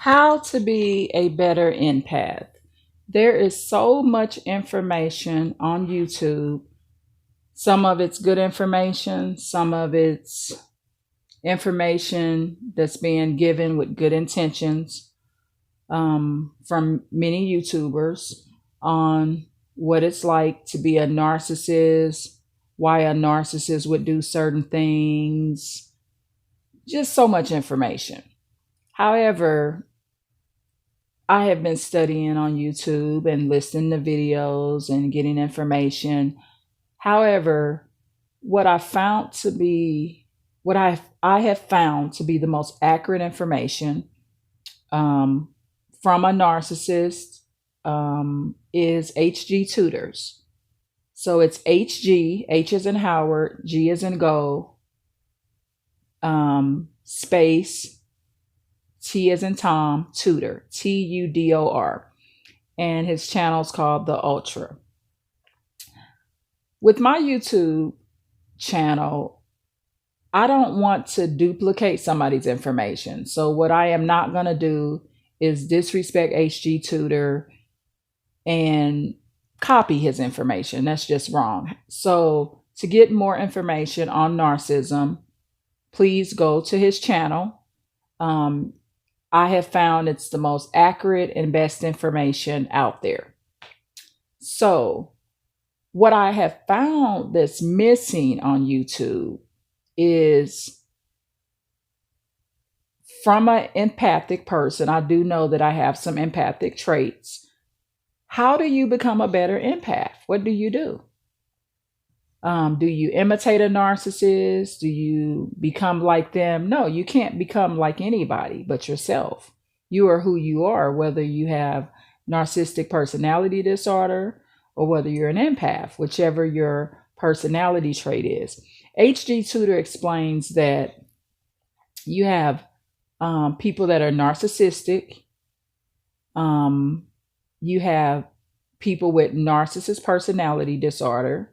How to be a better empath. There is so much information on YouTube. Some of it's good information, some of it's information that's being given with good intentions from many YouTubers on what it's like to be a narcissist, why a narcissist would do certain things, just so much information. However, I have been studying on YouTube and listening to videos and getting information. However, what I found to be what I have found to be the most accurate information um, from a narcissist is HG tutors. So it's HG, H is in Howard, G is in Go, space T is in Tom, Tutor, Tudor. And his channel's called The Ultra. With my YouTube channel, I don't want to duplicate somebody's information. So what I am not going to do is disrespect HG Tutor and copy his information. That's just wrong. So to get more information on narcissism, please go to his channel. I have found it's the most accurate and best information out there. So, what I have found that's missing on YouTube is from an empathic person. I do know that I have some empathic traits. How do you become a better empath? What do you do? Do you imitate a narcissist? Do you become like them? No, you can't become like anybody but yourself. You are who you are, whether you have narcissistic personality disorder or whether you're an empath, whichever your personality trait is. HG Tutor explains that you have people that are narcissistic. You have people with narcissist personality disorder.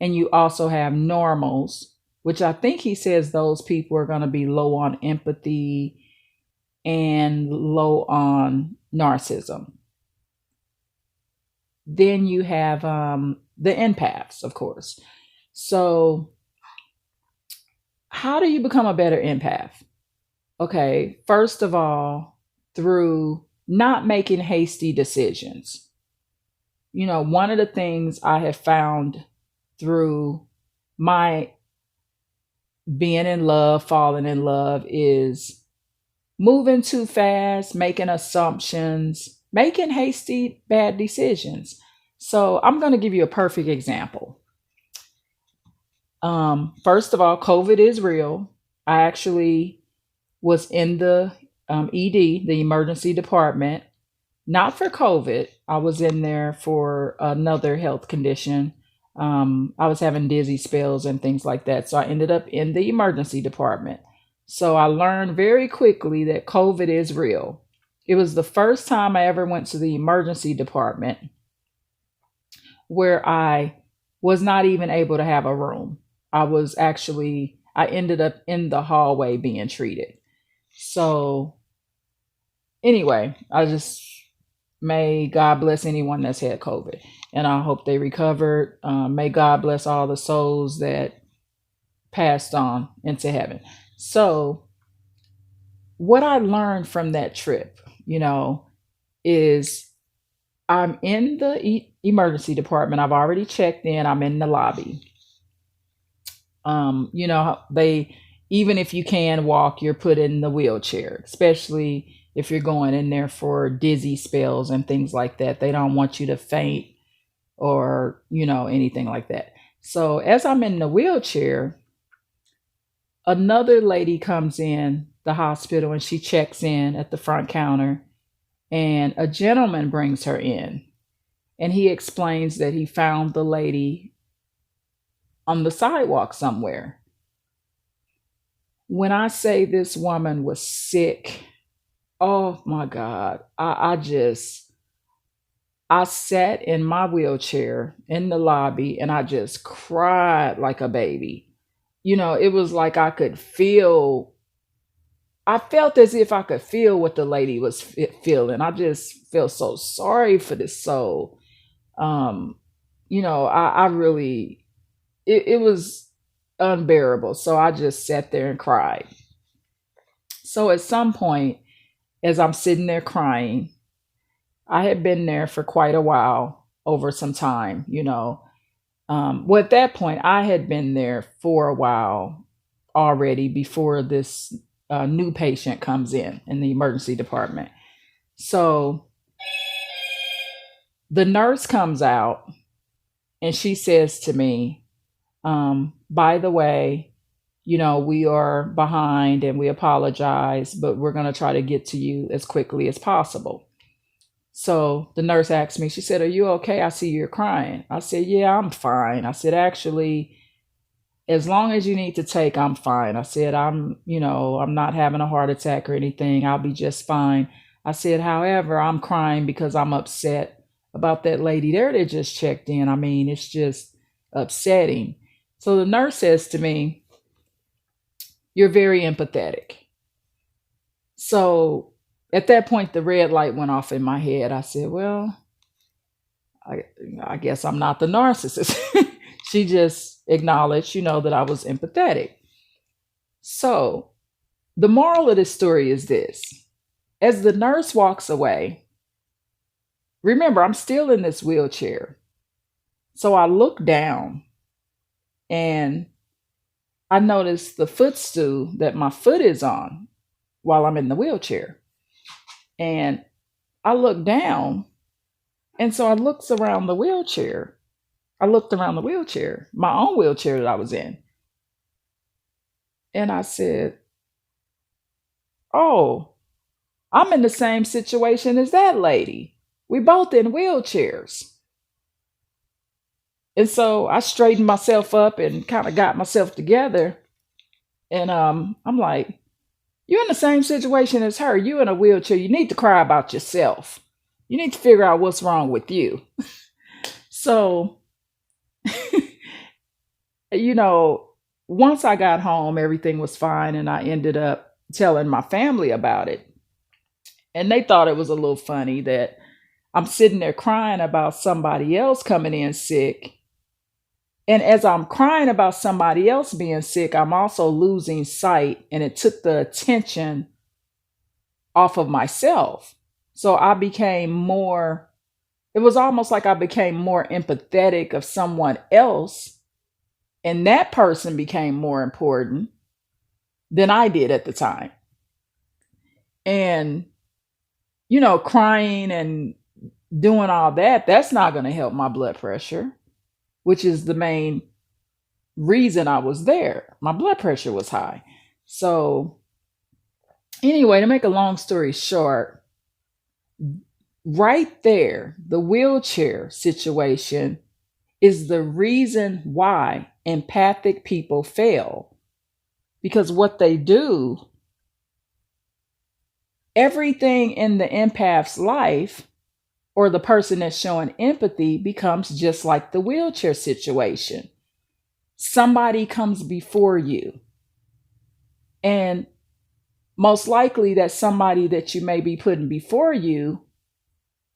And you also have normals, which I think he says those people are going to be low on empathy and low on narcissism. Then you have the empaths, of course. So, how do you become a better empath? Okay, first of all, through not making hasty decisions. You know, one of the things I have found through my being in love, falling in love, is moving too fast, making assumptions, making hasty, bad decisions. So I'm going to give you a perfect example. First of all, COVID is real. I actually was in the ED, the emergency department, not for COVID. I was in there for another health condition. I was having dizzy spells and things like that. So I ended up in the emergency department. So I learned very quickly that COVID is real. It was the first time I ever went to the emergency department where I was not even able to have a room. I ended up in the hallway being treated. So anyway, may God bless anyone that's had COVID, and I hope they recovered. May God bless all the souls that passed on into heaven. So, what I learned from that trip, is I'm in the emergency department. I've already checked in. I'm in the lobby. They, even if you can walk, you're put in the wheelchair, especially if you're going in there for dizzy spells and things like that. They don't want you to faint or, anything like that. So as I'm in the wheelchair, another lady comes in the hospital and she checks in at the front counter, and a gentleman brings her in, and he explains that he found the lady on the sidewalk somewhere. When I say this woman was sick, oh my God, I sat in my wheelchair in the lobby and I just cried like a baby. It was like I could feel I felt as if I could feel what the lady was feeling. I just felt so sorry for this soul. Um, I really, it was unbearable. So I just sat there and cried. So at some point, as I'm sitting there crying, I had been there for quite a while, over some time. Well, at that point, I had been there for a while already before this new patient comes in the emergency department. So the nurse comes out and she says to me, by the way, we are behind and we apologize, but we're going to try to get to you as quickly as possible. So the nurse asked me, she said, "Are you okay? I see you're crying." I said, "Yeah, I'm fine." I said, "Actually, as long as you need to take, I'm fine." I said, I'm not having a heart attack or anything. I'll be just fine." I said, "However, I'm crying because I'm upset about that lady there that just checked in. I mean, it's just upsetting." So the nurse says to me, "You're very empathetic." So at that point, the red light went off in my head. I said, "Well, I guess I'm not the narcissist." She just acknowledged, that I was empathetic. So the moral of this story is this. As the nurse walks away, remember, I'm still in this wheelchair. So I look down and I notice the footstool that my foot is on while I'm in the wheelchair. And I look down, and so I looked around the wheelchair. My own wheelchair that I was in. And I said, "Oh, I'm in the same situation as that lady. We both in wheelchairs." And so I straightened myself up and kind of got myself together. And I'm like, "You're in the same situation as her. You in a wheelchair. You need to cry about yourself. You need to figure out what's wrong with you." So, once I got home, everything was fine. And I ended up telling my family about it. And they thought it was a little funny that I'm sitting there crying about somebody else coming in sick. And as I'm crying about somebody else being sick, I'm also losing sight. And it took the attention off of myself. So it was almost like I became more empathetic of someone else. And that person became more important than I did at the time. And, crying and doing all that, that's not going to help my blood pressure, which is the main reason I was there. My blood pressure was high. So anyway, to make a long story short, right there, the wheelchair situation is the reason why empathic people fail. Because what they do, everything in the empath's life or the person that's showing empathy becomes just like the wheelchair situation. Somebody comes before you. And most likely that somebody that you may be putting before you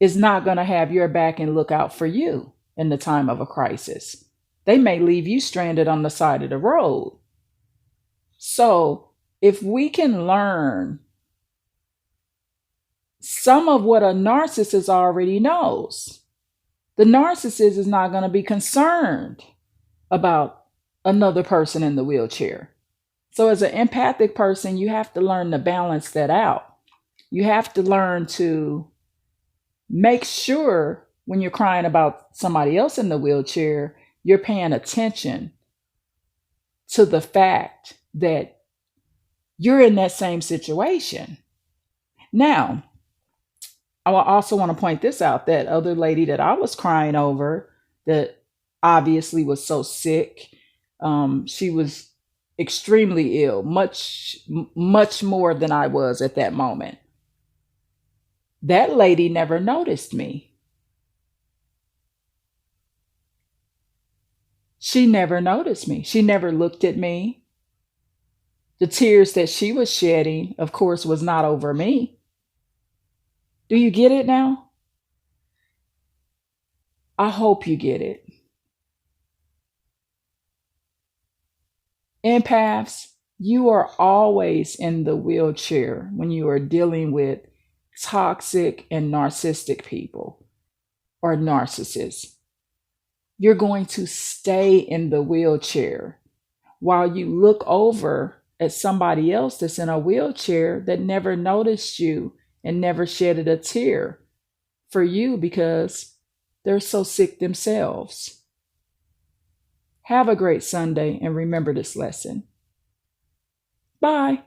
is not going to have your back and look out for you in the time of a crisis. They may leave you stranded on the side of the road. So if we can learn some of what a narcissist already knows, the narcissist is not going to be concerned about another person in the wheelchair. So as an empathic person, you have to learn to balance that out. You have to learn to make sure when you're crying about somebody else in the wheelchair, you're paying attention to the fact that you're in that same situation. Now, I also want to point this out, that other lady that I was crying over that obviously was so sick. She was extremely ill, much more than I was at that moment. That lady never noticed me. She never noticed me. She never looked at me. The tears that she was shedding, of course, was not over me. Do you get it now? I hope you get it. Empaths, you are always in the wheelchair when you are dealing with toxic and narcissistic people or narcissists. You're going to stay in the wheelchair while you look over at somebody else that's in a wheelchair that never noticed you and never shedded a tear for you because they're so sick themselves. Have a great Sunday and remember this lesson. Bye.